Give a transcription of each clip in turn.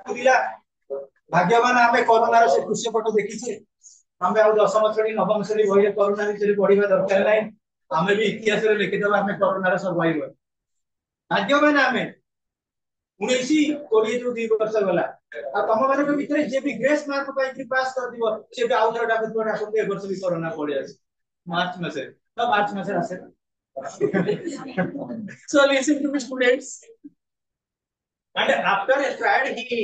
बुझिला भाग्यवान आमे कोरोना से दृश्य फोटो देखिछे आमे आ 10वीं श्रेणी 9वीं श्रेणी बही कोरोना विषय पढ़िबा दरकार नै आमे भी इतिहास रे लिखिदबा आमे कोरोना रे सर्वाइवर भाग्यवान आमे 19 20 जो 2 वर्ष गला आ तम माने के भीतर जे भी ग्रेस मार्क पाई कि पास कर दिबो से भी आउथर डाक तोडा को वर्ष भी कोरोना पड़े आसे मार्च मासे तो मार्च मासे आसे so listen to me students and after a tried he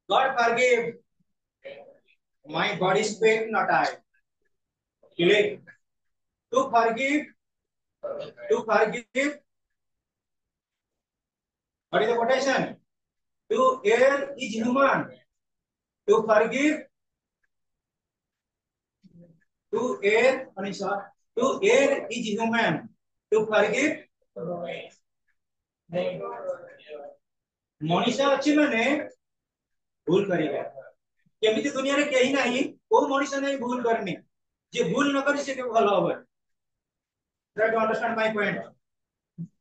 God forgive my body spake not I clear to forgive what is the quotation to err is human to forgive to err Anisha to err is human to forgive Manisha अच्छी माने भूल करिबा केमिति दुनिया रे केही नाही ओ मनीषा नहीं भूल करनी जे भूल न करी से के भलो होबे try to understand my point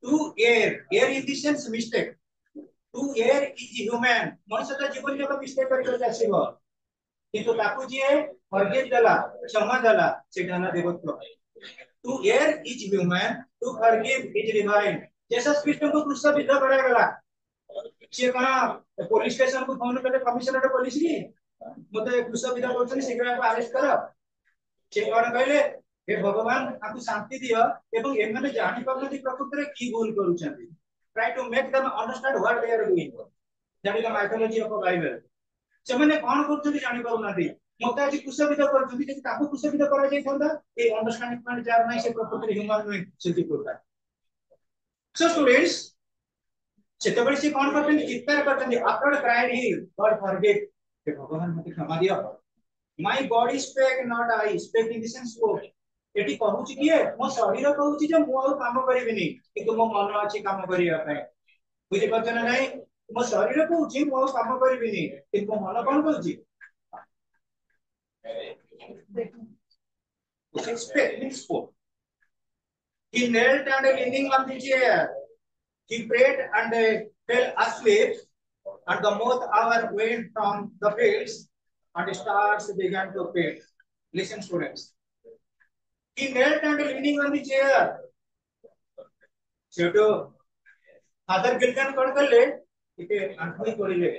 to err in this sense mistake to err is human Manisha तो जीवन में मिस्टेक करि जासिबो किंतु ताकू जे फॉरगिव देला क्षमा देला से ढाना देवत्व to err is human to forgive is divine जैसा कृष्ण को क्रूस विद्ध करा गला से कना पुलिस स्टेशन को फोन करले कमिश्नर पुलिस की मते क्रूस विद्ध करछन शीघ्र को अरेस्ट कर से कोन कहले हे भगवान आपको शांति दियो एवं एमने जानि पाबनति प्रकृति रे की भूल करूछन try to make them understand what they are doing जानि द माइथोलॉजी ऑफ बाइबल से माने कोन करछन जानि पाउनाती मते आज क्रूस विद्ध करछन जे ताको क्रूस विद्ध करा जाय थांदा ए अंडरस्टैंडिंग पॉइंट जार नै से प्रकृति रे ह्यूमन वे सेति कोटा सो स्टूडेंट्स सेतबेले से कोन करछन चित्तर करछन after cried he God forgive हे भगवान मते क्षमा दियो my body speak not I speak in the sense spoke एटी कहूची कि मो शरीर कहूची जे मो आ काम करिबिनी किंतु मो मन अछि काम करिया पय बुझि परछन नै मो शरीर कहूची मो काम करिबिनी किंतु मो मन कोन कहूची expect means spoke he knelt and leaning on the chair he prayed and fell asleep and the moth hour went from the fields and stars began to appear listen students he knelt and leaning on the chair सेटो father गिलकन कोन करले इते आंखोई कोडिले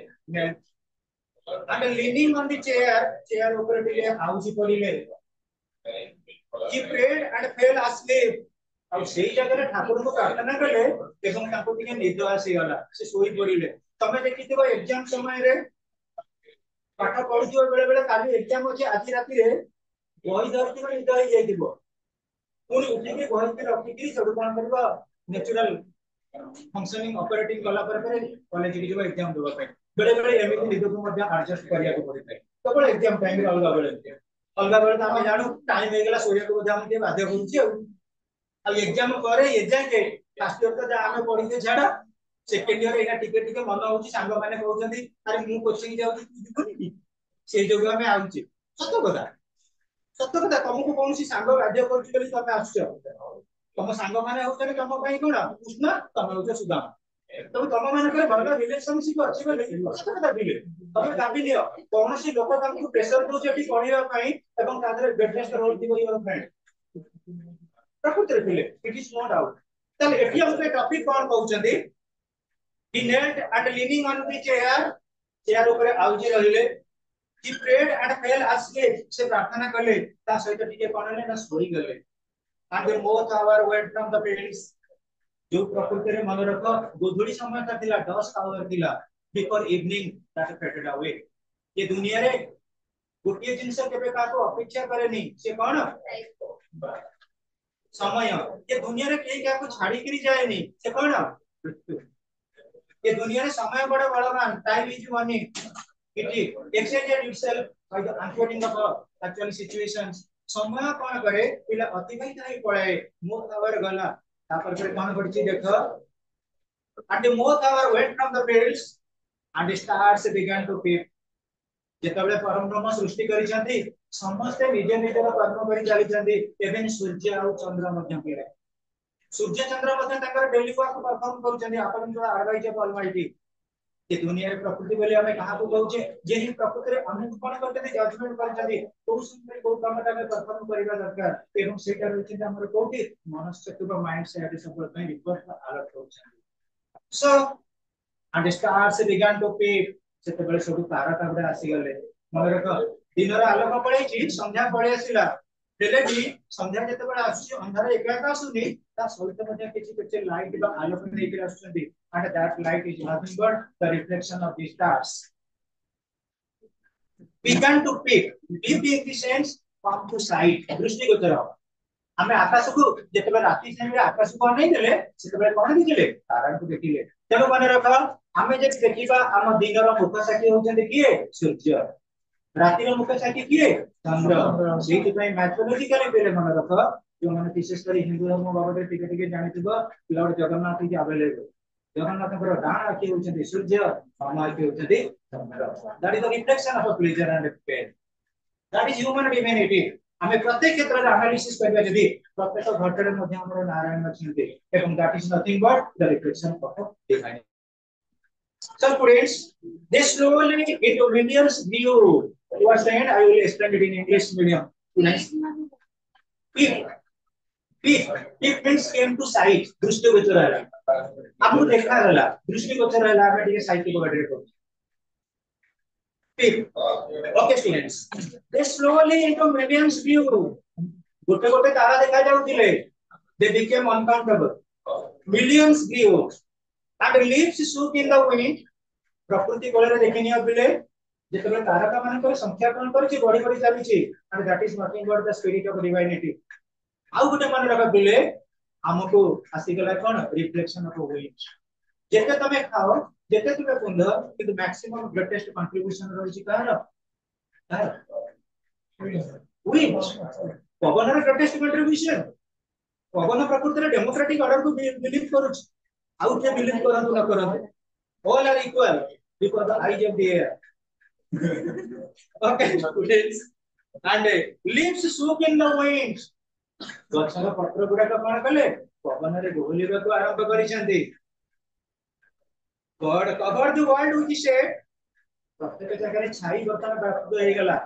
and leaning on the chair ऊपर टिके आउजी पडिले he prayed and fell asleep अब सेही जगह रे ठाकुर को प्रार्थना करले एवं ताको टिके निद आसी गला से सोई पडिले तमे देखिथिबो एग्जाम समय रे पाठ पढिथिबो बेले बेले काली एग्जाम अछि आजि राती रे बही धरथिबो निद होई जाइथिबो पुनी उठिके बही के रखिकि सब कोन करबो नेचुरल फंक्शनिंग ऑपरेटिंग कला पर कॉलेज के जो एग्जाम देबा पे बेले बेले एमिति निद को मध्य एडजस्ट करिया को पड़िଥାଏ तो बड़े एग्जाम टाइम रे अलगा बेले तो हम जानु टाइम हे गेला सोया को जाम के बाध्य होउची आ एग्जाम करे ए जाके लास्ट ईयर तो जा हम पढी के छाडा सेकंड ईयर एना टिके टिके मन होउची सांग माने कहउछंती अरे मु कोचिंग जाउची तू दिबनी की से जोग में आउची सत्य कथा तुमको कौन सी सांग बाध्य करची बोली तमे आछो तम सांग माने होतने तम पई कोन कृष्ण तमे होछ सुदामा तो तम माने करे भलो रिलेशनशिप अछि बोली सत्य कथा दिले तमे दाबी लियो कौन सी लोक तांको प्रेशर दो जेटी पढिबा पई एवं तादरे बेडरेस्ट रोल दिबो योर फ्रेंड प्रकृति रे दिले इट इज नो डाउट तले एठी हम पे टॉपिक कोन कहउछंती he knelt and leaning on the chair ऊपर आउजी रहिले he prayed and fell asleep से प्रार्थना करले ता सहित टिके कोनले ना सोई गले and the moth hour went from the fields जो प्रकृति रे मन रख गोधुड़ी समय का थिला 10 आवर थिला before evening that faded away ये दुनिया रे गोटे जिंस केबे का को अपेक्षा करेनी से कोन समय ये दुनिया रे केही का को छाड़ी करी जाएनी से कोन ये दुनिया रे समय बड़ा बलवान time is money it exchange itself by the unfolding of actual situations समय कोन करे पिला अतिबाहित नहीं पड़े मोथ आवर गला तापर फिर कोन पड़ची देखो and the moth hour went from the fields and the stars began to peep जेतबेले परम ब्रह्म सृष्टि करि छथि समस्त निज निजर कर्म करि चली छथि एवं सूर्य और चंद्र मध्य पिरे सूर्य चंद्र मध्य ताकर डेली वर्क परफॉर्म करू छथि आपन जो आरवाइज ऑफ ऑलमाइटी ये दुनिया रे प्रकृति बोले हमें कहा को कहउचे जे ही प्रकृति रे हम कोन करते जजमेंट करछथि को सुंदर को कामटा में परफॉर्म करिबा दरकार एवं सेटा रहिछि हमर कोठी मनस्थिति व माइंड से आदि सब ପାଇଁ रिपोर्ट अलर्ट होछन so and the stars began to peep सेतेबेले सब तारा ताबडे आसी गले मन रख दिनर आलोक पळैछि संध्या पळै आसिला हेले भी संध्या जेतेबेले आसी अंधार एकाका आसुनी ता सहित मध्ये किछि किछि लाइट बा आलोक नेकि आसुछन्ती and that light is nothing but the reflection of the stars began to peep peep in the sense come to sight दृष्टि गोचर हमें आकाश को जेतेबेले राति समय आकाश को नै देले सेतेबेले कोन देखिले तारा को देखिले तेनो मन रख हमें जे देखिबा हम दिनर मुख साक्षी होचंती किए सूर्य राति रो मुख साक्षी किए चंद्र सेति पई मैथोलॉजिकली बेले मन रख जो माने विशेष करी हिंदू धर्म बाबत टिके टिके जानिथिबो lord Jagannath is available Jagannath को डाण आखि होचंती सूर्य बाम आखि होचंती चंद्र that is the reflection of pleasure and pain that is human divinity हमें प्रत्येक क्षेत्र रे एनालिसिस करबा जदी प्रत्येक घटरे मध्ये हमर नारायण अछंती एवं that is nothing but the reflection of divine So students, this slowly into millions view. You are saying I will explain it in English medium. Nice. If means came to sight. दृष्टि गोचर है आपको देखा गला दृष्टि गोचर है हमें ठीक है साइट को बैठे को okay students they slowly into millions view गोटे गोटे तारा देखा जाउतिले they became uncountable millions view and leaves shook in the wind प्रकृति कोले देखिनियो बिले जेतबे तारका मान को संख्या कोन करछि बड़ी बड़ी चलीछि and that is nothing but the spirit of divinity आउ गोटे मन रखा बिले हमको आसी गला कोन रिफ्लेक्शन ऑफ विंड जेते तमे खाओ जेते तुमे पुंध किंतु मैक्सिमम ग्रेटेस्ट कंट्रीब्यूशन रहिछि कार विंड पवन रे ग्रेटेस्ट कंट्रीब्यूशन पवन प्रकृति रे डेमोक्रेटिक ऑर्डर को बिलीव करूछि आउ के बिलीव करंतु न करंतु all are equal because the eyes of the air okay students and leaves shook in the wind गछर पत्र गुडा कोन कले पवन रे गोलिबा को आरंभ करिसेंती God cover the world with shade प्रत्येक जगह रे छाई बर्तन व्याप्त हो गेला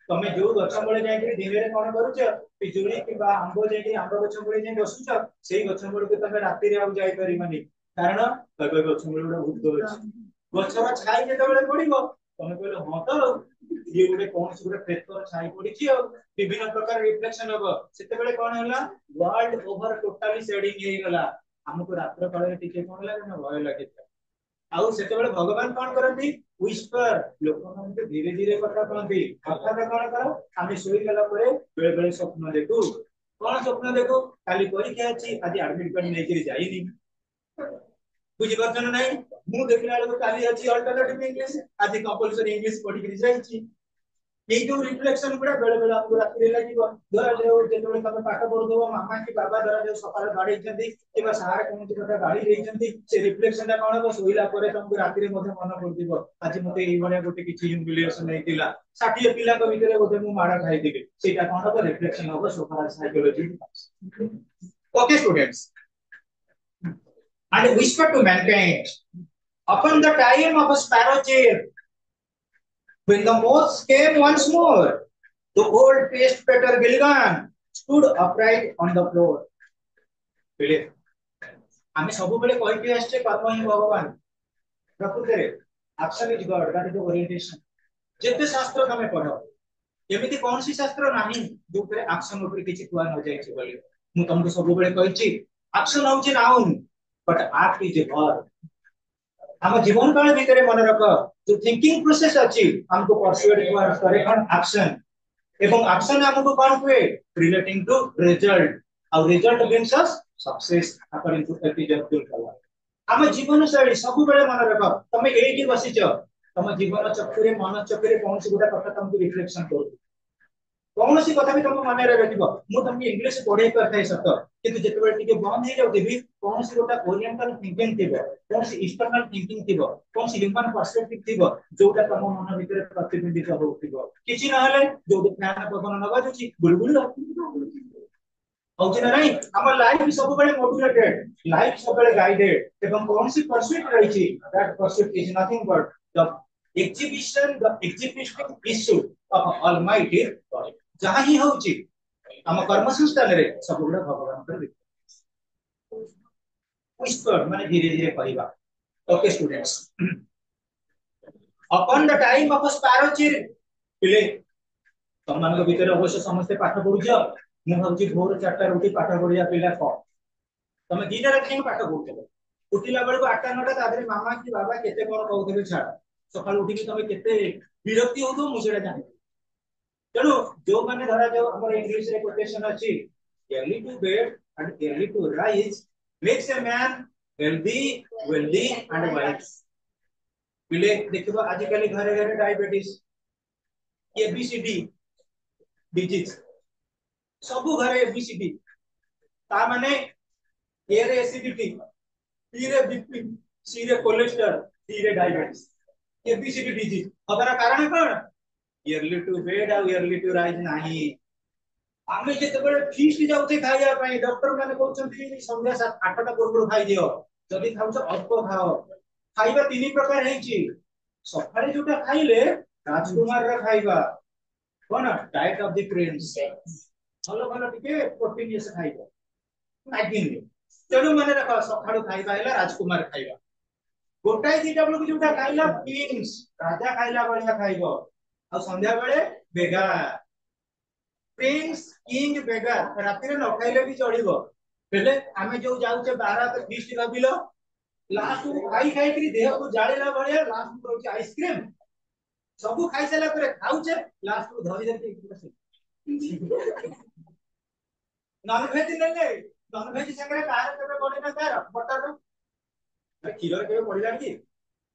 तमे जो गछ मळे जाय कि दिन रे कोन करूछ पिजुली किबा आंबो जाय कि आंबो गछ मळे जाय बसुछ सेही गछ मळे के तमे राति रे आ जाय परिमानी कारण कबे गछ मळे उडा भूत अछि गछर छाई जेतेबेले पडिबो तमे कहले हां त ये गुटे कोन से गुटे प्रेतर छाई पडिछि आ विभिन्न प्रकार रिफ्लेक्शन होबो सेतेबेले कोन होला वर्ल्ड ओवर टोटली शेडिंग हे गेला हमको रात्र काल रे टिके कोन लागे ना भय लागे आउ सेतेबेले भगवान कोन करंती विस्पर लोक मानते धीरे धीरे कथा कहंती कथा कोन करो हम सोई गेला परे बेले बेले स्वप्न देखू कोन स्वप्न देखू काली परीक्षा अछि आज एडमिट कर नै कि जाईनी बुझी परछन नै मु देखला लोग काली अछि अल्टरनेटिव इंग्लिश आज कंपलसरी इंग्लिश पढी कि जाईची ये जो रिफ्लेक्शन गुडा बेले बेले आपको रात्रि लागिबो धरा जाओ जेतबे तमे पाठ पढुदो मामा की बाबा धरा जाओ सकाळ गाडी जंती किबा सार कोन कथा गाडी रे जंती से रिफ्लेक्शन ता कोन सोइला परे तुमको रात्रि मध्ये मन पडदिबो आज मते एई बने गोटे किछि ह्यूमिलिएशन नैतिला 60 पिला को भितरे गोटे मु माडा खाइ दिबे सेटा कोन हो रिफ्लेक्शन हो sofa psychology okay students and whisper to mankind upon the time of a sparrow chair when the moths came once more the old paced Peter Gilligan stood upright on the floor believe आमे सब बेले कहि के आछे कर्म ही भगवान प्रकृति रे action is God that is the orientation जेते शास्त्र तमे पढो एमिति कोन सी शास्त्र नाही जो करे एक्शन ऊपर किछि कुआ न जाय छै बोली मु तुमको सब बेले कहि छी एक्शन होउछि noun but act is a verb हम जीवन काल भीतर मन रख जो थिंकिंग प्रोसेस अछि हमको परसुएट करे ऑन एक्शन एवं एक्शन हमको कोन हुए रिलेटिंग टू रिजल्ट और result brings us success according to APJ Abdul Kalam हम जीवन शैली सब बेले मन रख तमे एठी बसिछ तम जीवन चक्रे मन चक्रे कोन से गुटा कथा तुमको रिफ्लेक्शन करू कौन सी कथा भी तुम मन रे रखिबो मु तुमके इंग्लिश पढे करथाय सत किंतु जेतबे टिके बंद हे जाउ देबी कौन सी गोटा ओरिएंटल थिंकिंग थिबो कौन सी ईस्टर्नल थिंकिंग थिबो कौन सी ह्यूमन पर्सपेक्टिव थिबो जोटा तुम मन भीतर प्रतिबिंबित होउथिबो किछि न हले जो ध्यान पवन न बाजुची बुलबुल होची ना नहीं हमर लाइफ सब बेले मोटिवेटेड लाइफ सब बेले गाइडेड एवं कौन सी परस्यूट रही छी that pursuit is nothing but the execution issue of almighty God जहां ही होची हम कर्म संस्थान रे सब बेले भगवान कर विस्पर माने धीरे धीरे कहबा okay students upon the time of sparrow चिर पिले तमମାନଙ୍କ ଭିତରେ ଅବଶ୍ୟ ସମସ୍ତେ ପାଠ ପଢୁଛ ମୁଁ ଭାବୁଛି ଭୋର 4ଟା ରୁ ଉଠି ପାଠ ପଢିବା ପିଲା କମ ତମେ 2ଟା ରାତିରେ ପାଠ ପଢୁଥିବ ଉଠିଲା ବେଳକୁ 8ଟା 9ଟା ତା ଦେହରେ ମାମା କି ବାବା କେତେ କଣ କହୁଥିବେ ଛାଡ ସକାଳୁ ଉଠିକି ତମେ କେତେ ବିରକ୍ତି ହଉଥିବ ମୁଁ ସେଟା ଜାଣିବି ତେଣୁ ଯୋଉମାନେ ଧରା ଯାଉ ଆମର ଇଂଲିଶ ରେ କୋଟେସନ ଅଛି early to bed and early to rise makes a man healthy wealthy and wise ପିଲେ ଦେଖିବ ଆଜି କାଲି ଘରେ ଘରେ ଡାଇବେଟିସ୍ एबीसीडी डिजीज सब घरे एबीसीडी ता माने ए रे एसिडिटी बी रे बीपी सी रे कोलेस्ट्रॉल डी रे डायबिटीज एबीसीडी डिजीज अगर कारण कोन इयरली टू बेड आ इयरली टू राइज नाही आमे जेते बळे फीस्ट जाउते खाइया पई डॉक्टर माने कहउछन्ती संध्या 7-8टा पूर्व खाइ दियो जदी खाउछ अल्प खाओ खाइबा तीन प्रकार हेची सकाळे जोटा खाइले राजकुमार रा खाइबा कोन डाइट ऑफ द प्रिंस भलो भलो टिके प्रोटीन ये से खाइबा नागिन तेनु माने रख सकाळु खाइबा हैला राजकुमार खाइबा गोटाई दीटा बेलु जोटा खाइला प्रिंस राजा खाइला बळिया खाइबो आ संध्या बेले बेगा प्रिंस किंग बेगा राती रे न खाइले भी चढ़िबो बेले आमे जो जाउचे 12 तो 20 भाबिलो लास्ट को खाई खाई करी देह को जाळीला बळिया लास्ट को होची आइसक्रीम सब खाई साला पर खाउचे लास्ट को धरि धरि नॉन वेज नेले नॉन वेज संगे कार केबे पड़े ना कार बटर अरे खीर केबे पड़िला कि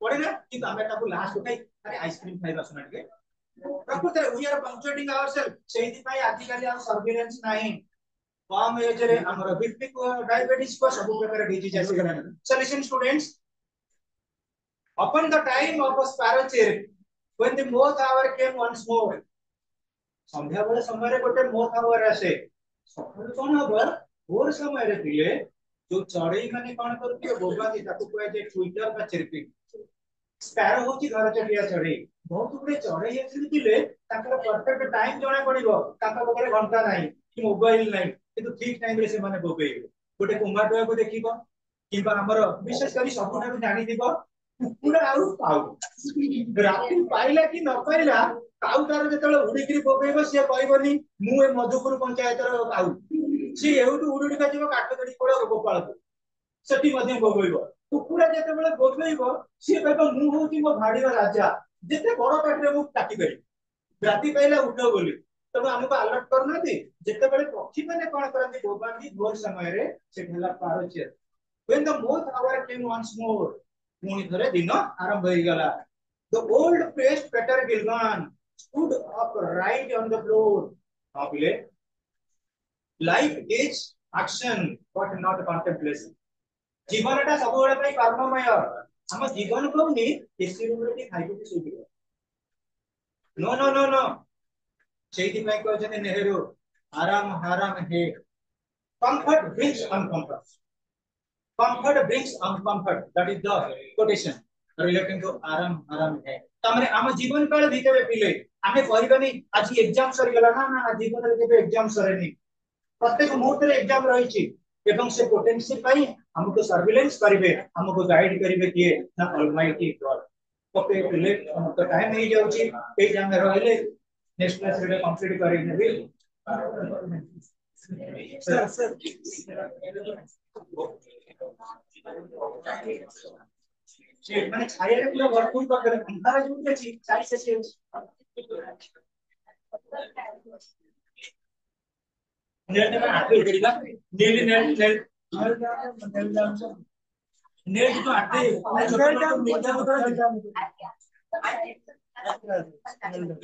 पड़े ना कि आमे ताको लास्ट खाई अरे आइसक्रीम खाइबा सुना के प्रकृत वी आर पंक्चुएटिंग आवरसेल्फ सेहि पई आदि काली आ सर्विलेंस नाही कम एज रे हमर बीपी को डायबिटीज को सब प्रकार डिजीज आसी गला so listen students upon the time of a sparrow chirp when the moth hour came once more संध्या बेले समय रे गोटे मोथ आवर आसे सकाळ कोन हबर भोर समय रे पिले जो चढ़ई माने कोन करथियो बोबाती ताकू कोए जे ट्विटर बा चिरपिंग स्पैरो होची घर चढ़िया चढ़ई बहुत गुडे चढ़ई एथि पिले ताकर परफेक्ट टाइम जणा पड़िबो ताका बगरे घंटा नाही कि मोबाइल नाही किंतु ठीक टाइम रे से माने बोबेइबो गोटे कुमारटया को देखिबो किबा हमर विशेष करी सबुठा जानि दिबो कुकुड़ा आउ पाउ राती पाइला कि न पाइला काउ तार जेतले उडीकरी बोबेइबो से कहबोनी मु ए मधुपुर पंचायत रो काउ से एउटु उडुडी का जीव काट गडी कोळ गोपाल सेठी मध्य बोबेइबो कुकुड़ा जेतेबेले बोबेइबो से कहबो मु होती मो भाडी रो राजा जेते बड़ पाटरे मु काटी करी राती पाइला उठो बोली तब हमको अलर्ट करना थी जेतेबेले पक्षी माने कोन करंती बोबांती भोर समय रे से भेला पारो छे when the moth hour came once more पुणी थरे दिन आरंभ हो गला the old priest Peter Gilgan stood upright on the floor भाबिले life is action but not contemplation जीवनटा सब बेले पई कर्ममय हम जीवन कोनी एसी रूम रे खाइबो कि सोइबो नो नो नो नो सेठी पई कहजने नेहरू आराम हाराम है comfort brings uncomfort comfort brings uncomfort that is the quotation relating to aram haram hai तमरे हम जीवन काल भीतर पिले हमें कहबनी आज एग्जाम सरी गला ना ना जीवन रे केबे एग्जाम सरेनी प्रत्येक मुहूर्त रे एग्जाम रही छी एवं से पोटेंशियल पई हमको सर्विलेंस करिवे हमको गाइड करिवे किए ना ऑलमाइटी गॉड ओके पिले हम तो टाइम नहीं जाउ छी एग्जाम में रहले नेक्स्ट क्लास रे कंप्लीट करि नेबे सर माने छाया रे पूरा भरपूर कर अंधारा जो के छी चाय से नेट में आते करिला नेट तो आते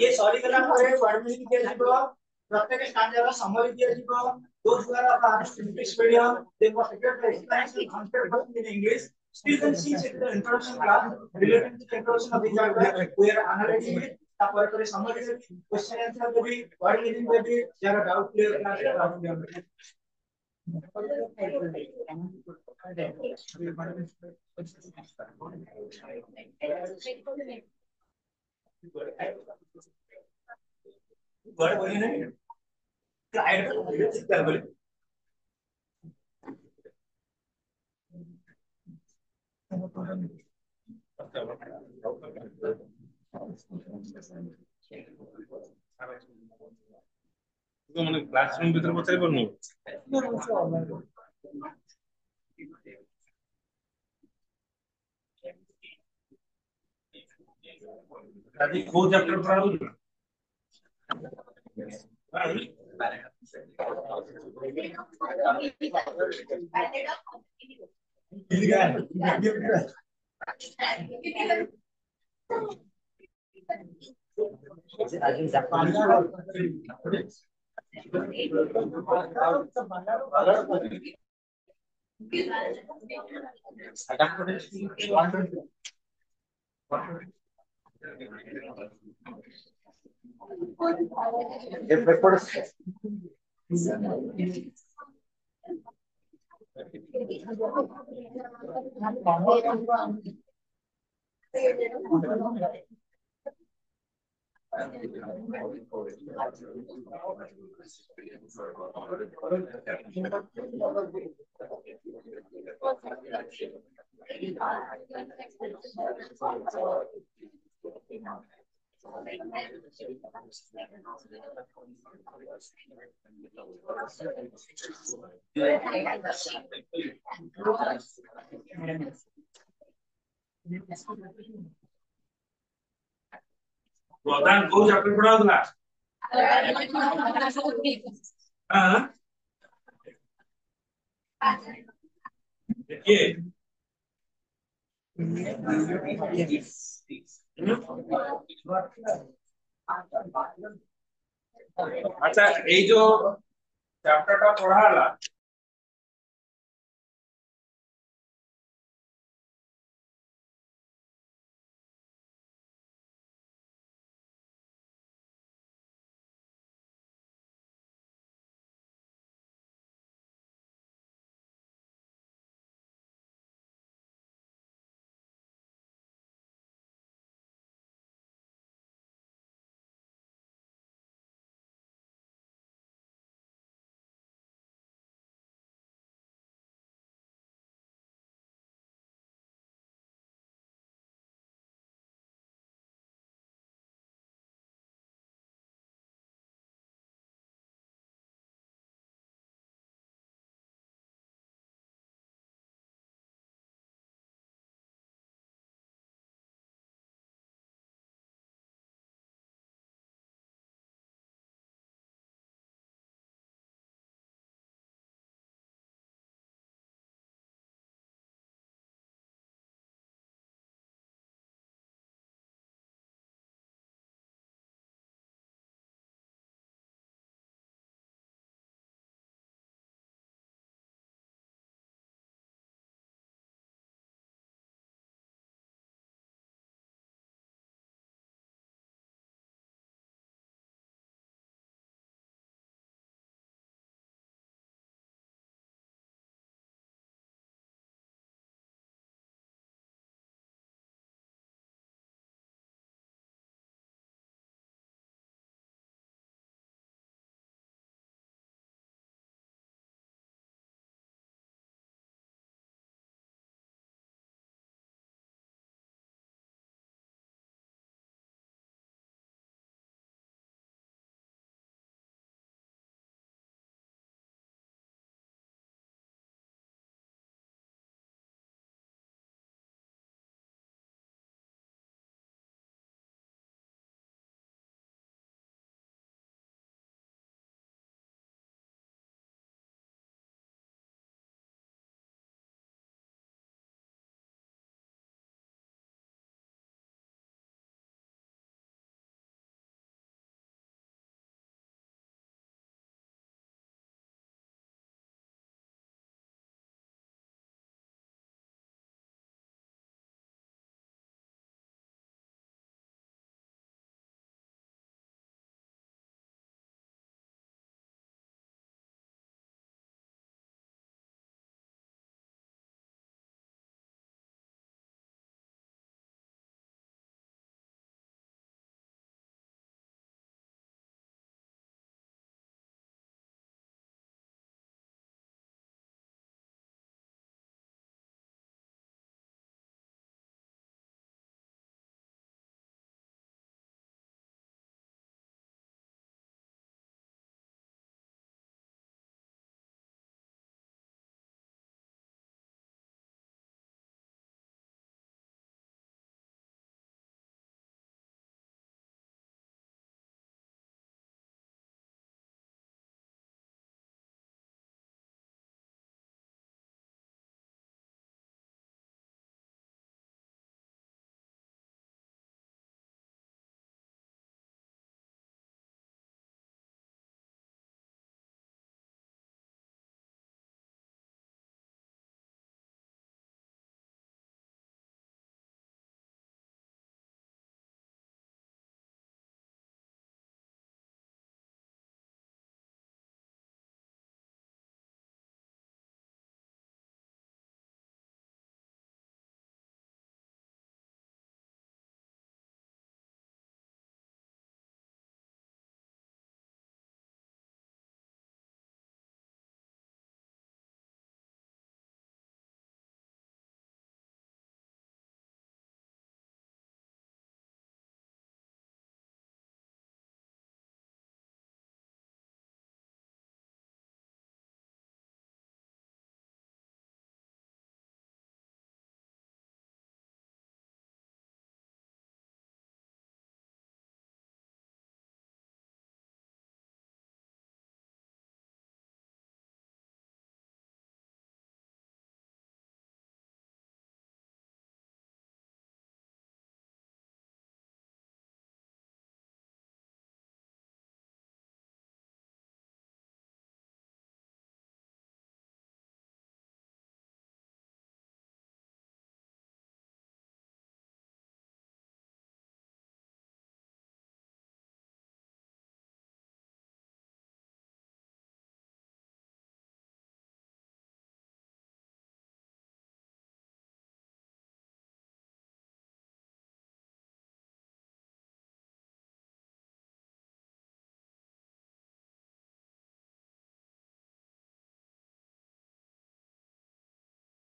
ये सॉरी कला करे वर्ड में के जीवो प्रत्येक स्टैंडर्ड समय दिया जीवो those who are participating medium they must get the explanation concept in English still can see the introduction class related to the introduction of the chapter we are analyzing it तापर करे समझ question answer को भी word meaning को भी जरा doubt clear करना है बोली नहीं क्लाइंट মানে ক্লাসরুম ভিতরে বসাই পারবো আজ কোন চ্যাপ্টার পড়াবো प्रधान कोन चैप्टर पढ़ाउला हां देखिए अच्छा ये जो चैप्टर टा पढ़ाला